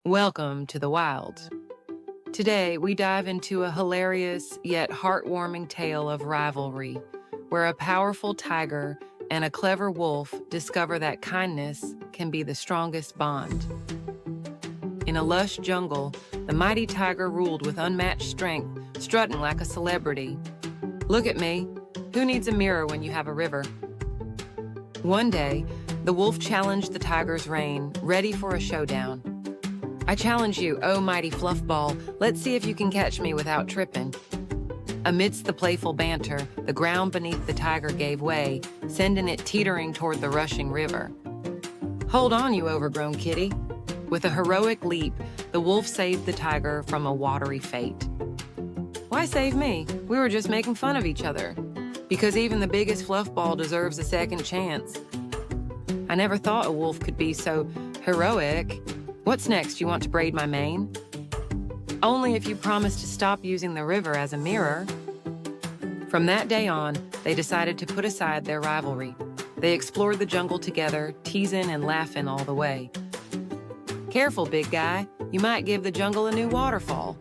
Welcome to the wild. Today, we dive into a hilarious yet heartwarming tale of rivalry, where a powerful tiger and a clever wolf discover that kindness can be the strongest bond. In a lush jungle, the mighty tiger ruled with unmatched strength, strutting like a celebrity. Look at me. Who needs a mirror when you have a river? One day, the wolf challenged the tiger's reign, ready for a showdown. I challenge you, oh mighty fluffball, let's see if you can catch me without tripping. Amidst the playful banter, the ground beneath the tiger gave way, sending it teetering toward the rushing river. Hold on, you overgrown kitty. With a heroic leap, the wolf saved the tiger from a watery fate. Why save me? We were just making fun of each other. Because even the biggest fluffball deserves a second chance. I never thought a wolf could be so heroic. What's next? You want to braid my mane? Only if you promise to stop using the river as a mirror. From that day on, they decided to put aside their rivalry. They explored the jungle together, teasing and laughing all the way. Careful, big guy. You might give the jungle a new waterfall.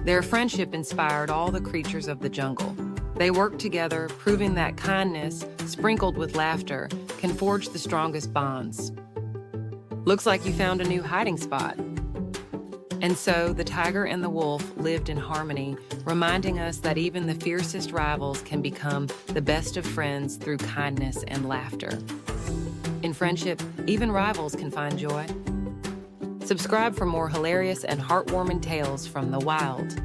Their friendship inspired all the creatures of the jungle. They worked together, proving that kindness, sprinkled with laughter, can forge the strongest bonds. Looks like you found a new hiding spot. And so the tiger and the wolf lived in harmony, reminding us that even the fiercest rivals can become the best of friends through kindness and laughter. In friendship, even rivals can find joy. Subscribe for more hilarious and heartwarming tales from the wild.